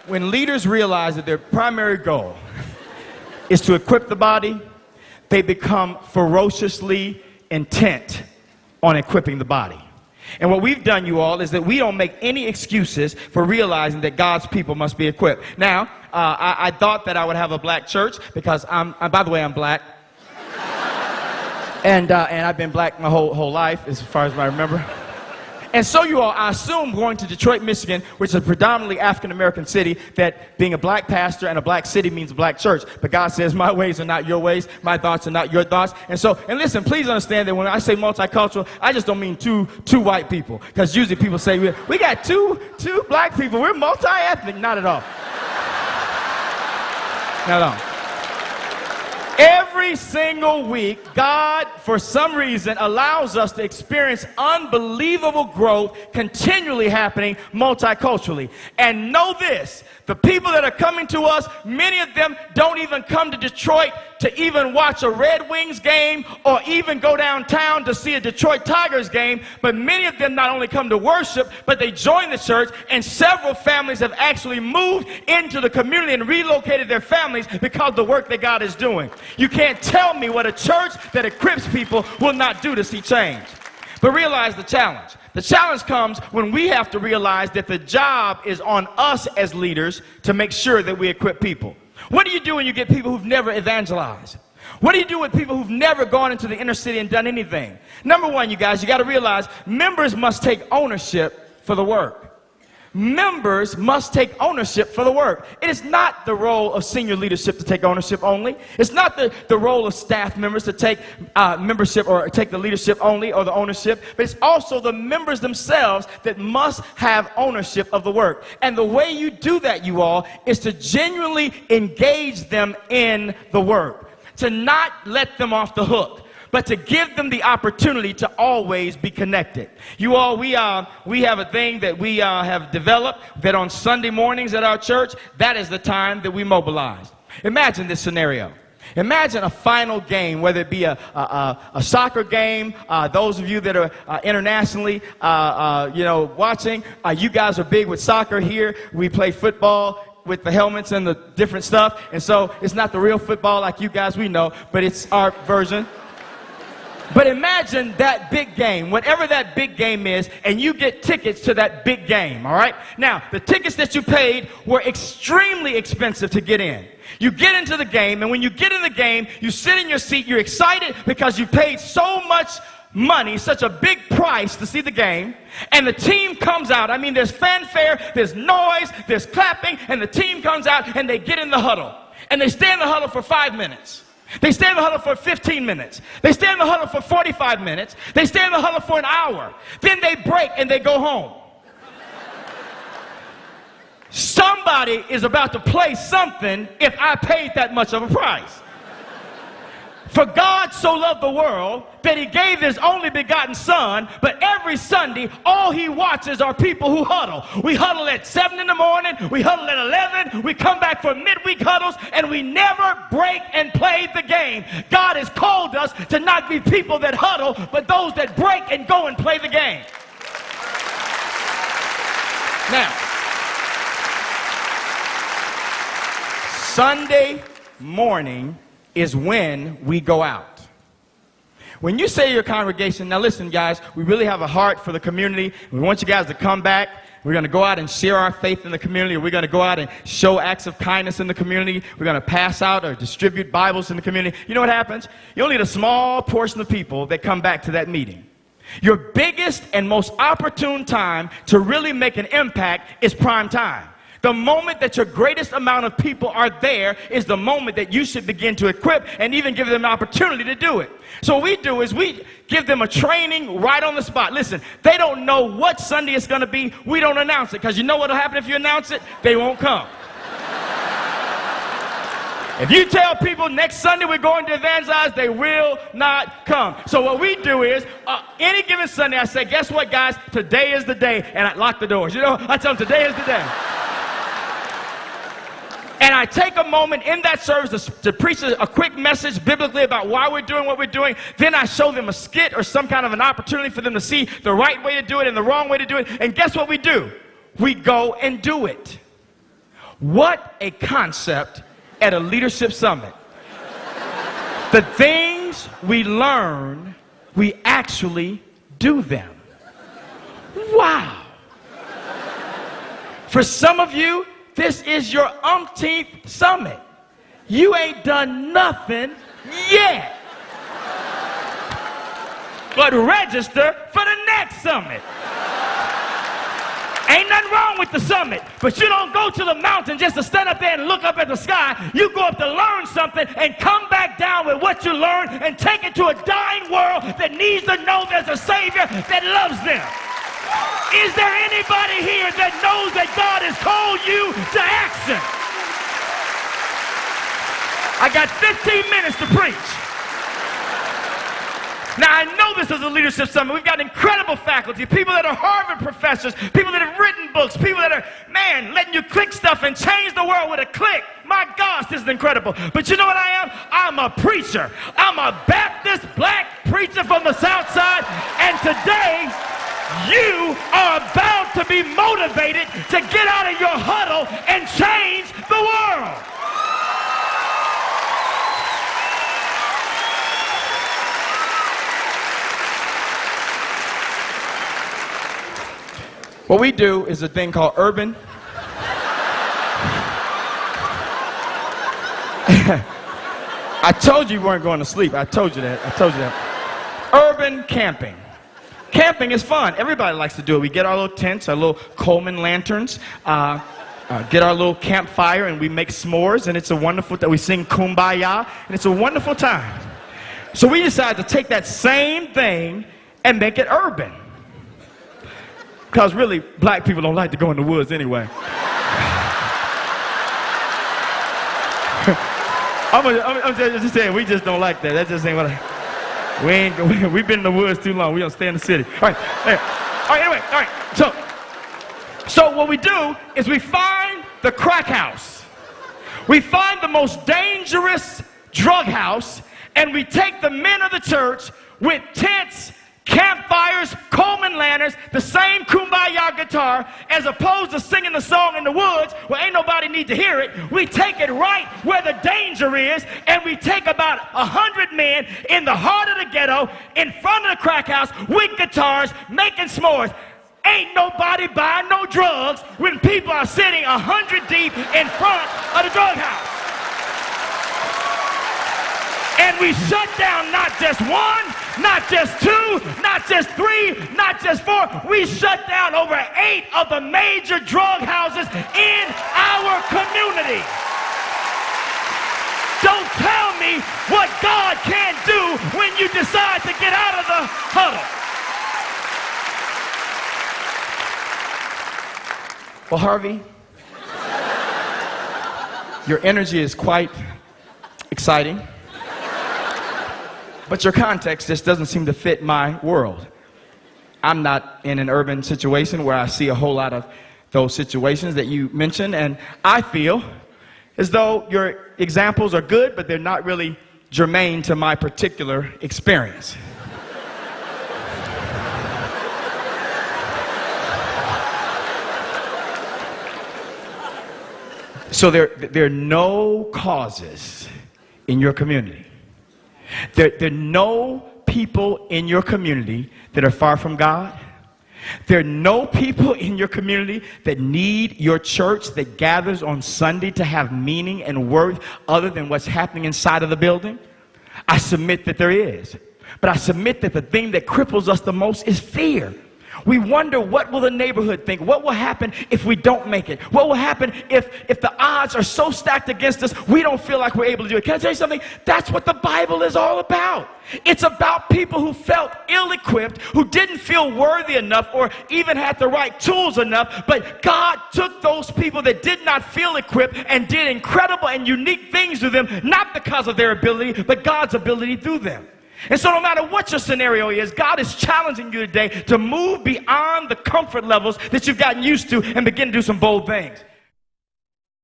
when leaders realize that their primary goal is to equip the body, they become ferociously intent on equipping the body. And what we've done, you all, is that we don't make any excuses for realizing that God's people must be equipped. Now, I thought that I would have a black church because by the way, I'm black. And I've been black my whole life, as far as I remember. And so you all, I assume going to Detroit, Michigan, which is a predominantly African-American city, that being a black pastor and a black city means a black church. But God says, my ways are not your ways, my thoughts are not your thoughts. And listen, please understand that when I say multicultural, I just don't mean two white people. Because usually people say, we got two black people, we're multi-ethnic. Not at all. Not at all. Every single week, God, for some reason, allows us to experience unbelievable growth continually happening multiculturally. And know this, the people that are coming to us, many of them don't even come to Detroit to even watch a Red Wings game or even go downtown to see a Detroit Tigers game, but many of them not only come to worship, but they join the church, and several families have actually moved into the community and relocated their families because of the work that God is doing. You can't tell me what a church that equips people will not do to see change. But realize the challenge. The challenge comes when we have to realize that the job is on us as leaders to make sure that we equip people. What do you do when you get people who've never evangelized? What do you do with people who've never gone into the inner city and done anything? Number one, you guys, you got to realize members must take ownership for the work. Members must take ownership for the work. It is not the role of senior leadership to take ownership only. It's not the role of staff members to take membership or take the leadership only or the ownership, but it's also the members themselves that must have ownership of the work. And the way you do that, you all, is to genuinely engage them in the work, to not let them off the hook, but to give them the opportunity to always be connected. You all, we have a thing that we have developed that on Sunday mornings at our church, that is the time that we mobilize. Imagine this scenario. Imagine a final game, whether it be a soccer game. Those of you that are internationally, watching, you guys are big with soccer here. We play football with the helmets and the different stuff. And so it's not the real football like you guys we know, but it's our version. But imagine that big game, whatever that big game is, and you get tickets to that big game, all right? Now, the tickets that you paid were extremely expensive to get in. You get into the game, and when you get in the game, you sit in your seat, you're excited because you paid so much money, such a big price to see the game, and the team comes out. I mean, there's fanfare, there's noise, there's clapping, and the team comes out, and they get in the huddle. And they stay in the huddle for 5 minutes. They stay in the huddle for 15 minutes. They stay in the huddle for 45 minutes. They stay in the huddle for an hour. Then they break and they go home. Somebody is about to play something if I paid that much of a price. For God so loved the world that he gave his only begotten son, but every Sunday, all he watches are people who huddle. We huddle at 7 in the morning, we huddle at 11, we come back for midweek huddles, and we never break and play the game. God has called us to not be people that huddle, but those that break and go and play the game. Now, Sunday morning is when we go out. When you say to your congregation, now listen guys, we really have a heart for the community. We want you guys to come back. We're going to go out and share our faith in the community. We're going to go out and show acts of kindness in the community. We're going to pass out or distribute Bibles in the community. You know what happens? You'll need a small portion of people that come back to that meeting. Your biggest and most opportune time to really make an impact is prime time. The moment that your greatest amount of people are there is the moment that you should begin to equip and even give them an opportunity to do it. So what we do is we give them a training right on the spot. Listen, they don't know what Sunday it's going to be. We don't announce it because you know what will happen if you announce it? They won't come. If you tell people next Sunday we're going to evangelize, they will not come. So what we do is, any given Sunday, I say, guess what, guys? Today is the day, and I lock the doors. You know, I tell them today is the day. And I take a moment in that service to preach a quick message biblically about why we're doing what we're doing. Then I show them a skit or some kind of an opportunity for them to see the right way to do it and the wrong way to do it. And guess what we do? We go and do it. What a concept at a leadership summit. The things we learn, we actually do them. Wow. For some of you, this is your umpteenth summit. You ain't done nothing yet. But register for the next summit. Ain't nothing wrong with the summit, but you don't go to the mountain just to stand up there and look up at the sky. You go up to learn something and come back down with what you learned and take it to a dying world that needs to know there's a Savior that loves them. Is there anybody here that knows that God has called you to action? I got 15 minutes to preach. Now, I know this is a leadership summit. We've got incredible faculty, people that are Harvard professors, people that have written books, people that are, man, letting you click stuff and change the world with a click. My gosh, this is incredible. But you know what I am? I'm a preacher. I'm a Baptist black preacher from the South Side. And today, you are about to be motivated to get out of your huddle and change the world. What we do is a thing called urban. I told you weren't going to sleep. I told you that. Urban camping. Camping is fun. Everybody likes to do it. We get our little tents, our little Coleman lanterns, get our little campfire, and we make s'mores, and it's a wonderful, we sing Kumbaya, and it's a wonderful time. So we decided to take that same thing and make it urban. Because really, black people don't like to go in the woods anyway. I'm just saying, we just don't like that. That just ain't what we've been in the woods too long. We don't stay in the city. All right, anyway. So what we do is we find the crack house. We find the most dangerous drug house, and we take the men of the church with tents, campfires, Coleman lanterns, the same Kumbaya guitar, as opposed to singing the song in the woods where ain't nobody need to hear it. We take it right where the danger is, and we take about 100 men in the heart of the ghetto, in front of the crack house, with guitars, making s'mores. Ain't nobody buying no drugs when people are sitting 100 deep in front of the drug house. And we shut down not just one, not just two, not just three, not just four. We shut down over 8 of the major drug houses in our community. Don't tell me what God can't do when you decide to get out of the huddle. Well, Harvey, your energy is quite exciting. But your context just doesn't seem to fit my world. I'm not in an urban situation where I see a whole lot of those situations that you mentioned, and I feel as though your examples are good, but they're not really germane to my particular experience. So there are no causes in your community. There are no people in your community that are far from God. There are no people in your community that need your church that gathers on Sunday to have meaning and worth other than what's happening inside of the building. I submit that there is. But I submit that the thing that cripples us the most is fear. We wonder, what will the neighborhood think? What will happen if we don't make it? What will happen if the odds are so stacked against us, we don't feel like we're able to do it? Can I tell you something? That's what the Bible is all about. It's about people who felt ill-equipped, who didn't feel worthy enough or even had the right tools enough, but God took those people that did not feel equipped and did incredible and unique things to them, not because of their ability, but God's ability through them. And so no matter what your scenario is, God is challenging you today to move beyond the comfort levels that you've gotten used to and begin to do some bold things.